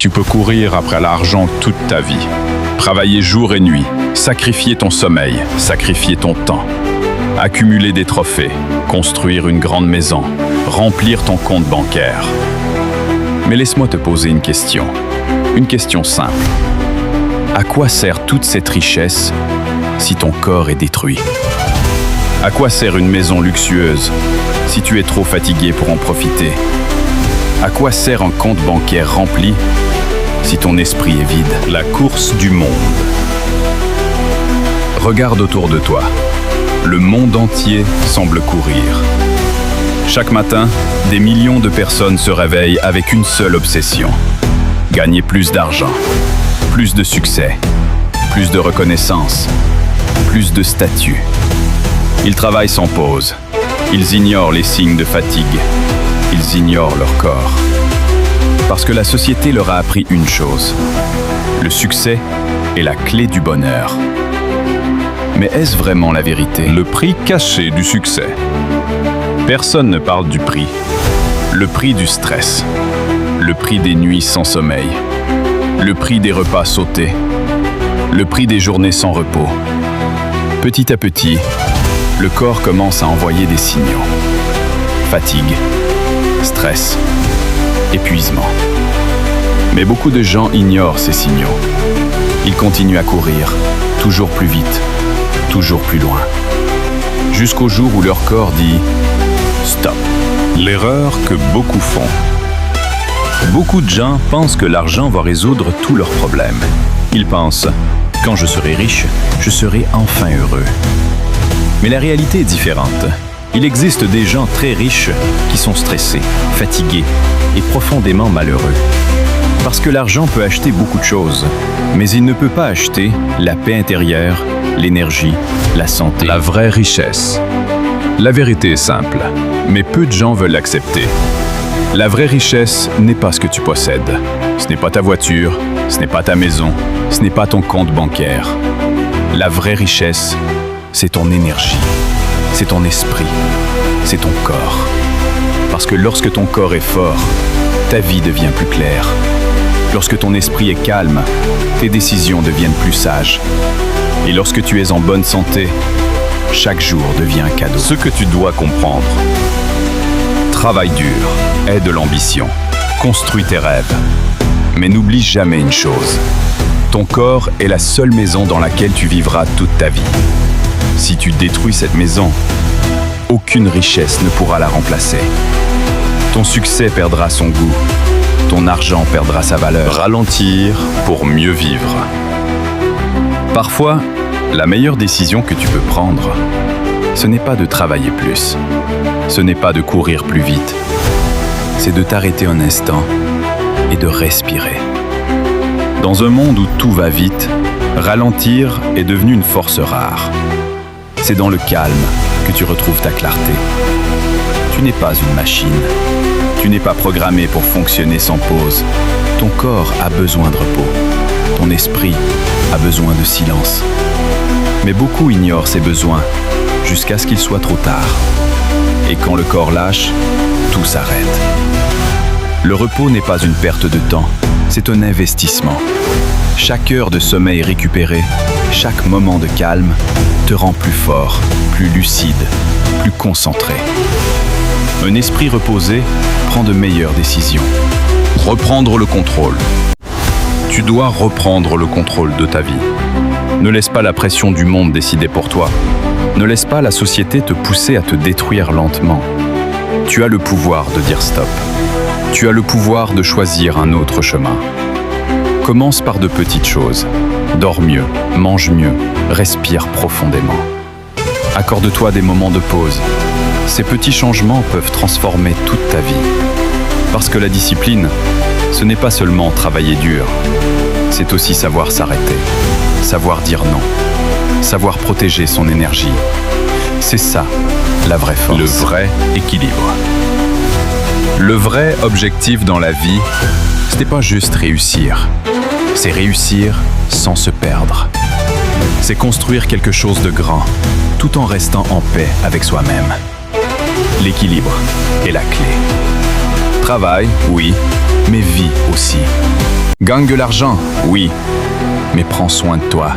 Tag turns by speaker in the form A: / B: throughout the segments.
A: Tu peux courir après l'argent toute ta vie, travailler jour et nuit, sacrifier ton sommeil, sacrifier ton temps, accumuler des trophées, construire une grande maison, remplir ton compte bancaire. Mais laisse-moi te poser une question simple. À quoi sert toute cette richesse si ton corps est détruit? À quoi sert une maison luxueuse si tu es trop fatigué pour en profiter? À quoi sert un compte bancaire rempli si ton esprit est vide? La course du monde. Regarde autour de toi. Le monde entier semble courir. Chaque matin, des millions de personnes se réveillent avec une seule obsession. Gagner plus d'argent, plus de succès, plus de reconnaissance, plus de statut. Ils travaillent sans pause. Ils ignorent les signes de fatigue. Ils ignorent leur corps. Parce que la société leur a appris une chose. Le succès est la clé du bonheur. Mais est-ce vraiment la vérité? Le prix caché du succès. Personne ne parle du prix. Le prix du stress. Le prix des nuits sans sommeil. Le prix des repas sautés. Le prix des journées sans repos. Petit à petit, le corps commence à envoyer des signaux. Fatigue, stress, épuisement. Mais beaucoup de gens ignorent ces signaux. Ils continuent à courir, toujours plus vite, toujours plus loin. Jusqu'au jour où leur corps dit « Stop ». L'erreur que beaucoup font. Beaucoup de gens pensent que l'argent va résoudre tous leurs problèmes. Ils pensent « Quand je serai riche, je serai enfin heureux ». Mais la réalité est différente. Il existe des gens très riches qui sont stressés, fatigués et profondément malheureux. Parce que l'argent peut acheter beaucoup de choses, mais il ne peut pas acheter la paix intérieure, l'énergie, la santé. La vraie richesse. La vérité est simple, mais peu de gens veulent l'accepter. La vraie richesse n'est pas ce que tu possèdes. Ce n'est pas ta voiture, ce n'est pas ta maison, ce n'est pas ton compte bancaire. La vraie richesse, c'est ton énergie, c'est ton esprit, c'est ton corps. Parce que lorsque ton corps est fort, ta vie devient plus claire. Lorsque ton esprit est calme, tes décisions deviennent plus sages. Et lorsque tu es en bonne santé, chaque jour devient un cadeau. Ce que tu dois comprendre. Travaille dur, aie de l'ambition, construis tes rêves. Mais n'oublie jamais une chose. Ton corps est la seule maison dans laquelle tu vivras toute ta vie. Si tu détruis cette maison, aucune richesse ne pourra la remplacer. Ton succès perdra son goût. Ton argent perdra sa valeur. Ralentir pour mieux vivre. Parfois, la meilleure décision que tu peux prendre, ce n'est pas de travailler plus. Ce n'est pas de courir plus vite. C'est de t'arrêter un instant et de respirer. Dans un monde où tout va vite, ralentir est devenu une force rare. C'est dans le calme que tu retrouves ta clarté. Tu n'es pas une machine. Tu n'es pas programmé pour fonctionner sans pause. Ton corps a besoin de repos. Ton esprit a besoin de silence. Mais beaucoup ignorent ces besoins jusqu'à ce qu'il soit trop tard. Et quand le corps lâche, tout s'arrête. Le repos n'est pas une perte de temps, c'est un investissement. Chaque heure de sommeil récupérée, chaque moment de calme te rend plus fort, plus lucide, plus concentré. Un esprit reposé prend de meilleures décisions. Reprendre le contrôle. Tu dois reprendre le contrôle de ta vie. Ne laisse pas la pression du monde décider pour toi. Ne laisse pas la société te pousser à te détruire lentement. Tu as le pouvoir de dire stop. Tu as le pouvoir de choisir un autre chemin. Commence par de petites choses. Dors mieux, mange mieux, respire profondément. Accorde-toi des moments de pause. Ces petits changements peuvent transformer toute ta vie. Parce que la discipline, ce n'est pas seulement travailler dur, c'est aussi savoir s'arrêter, savoir dire non, savoir protéger son énergie. C'est ça, la vraie force. Le vrai équilibre. Le vrai objectif dans la vie, ce n'est pas juste réussir. C'est réussir sans se perdre. C'est construire quelque chose de grand, tout en restant en paix avec soi-même. L'équilibre est la clé. Travail, oui, mais vie aussi. Gagne de l'argent, oui, mais prends soin de toi.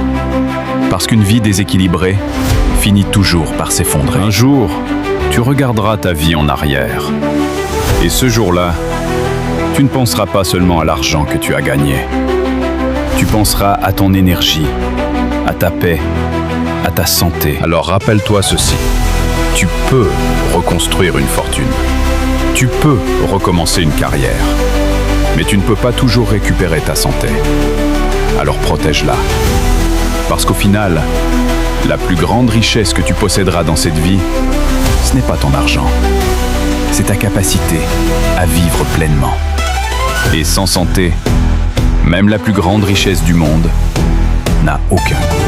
A: Parce qu'une vie déséquilibrée finit toujours par s'effondrer. Un jour, tu regarderas ta vie en arrière. Et ce jour-là, tu ne penseras pas seulement à l'argent que tu as gagné. Tu penseras à ton énergie, à ta paix, à ta santé. Alors rappelle-toi ceci. Tu peux reconstruire une fortune. Tu peux recommencer une carrière. Mais tu ne peux pas toujours récupérer ta santé. Alors protège-la. Parce qu'au final, la plus grande richesse que tu posséderas dans cette vie, ce n'est pas ton argent. C'est ta capacité à vivre pleinement. Et sans santé, même la plus grande richesse du monde n'a aucun goût.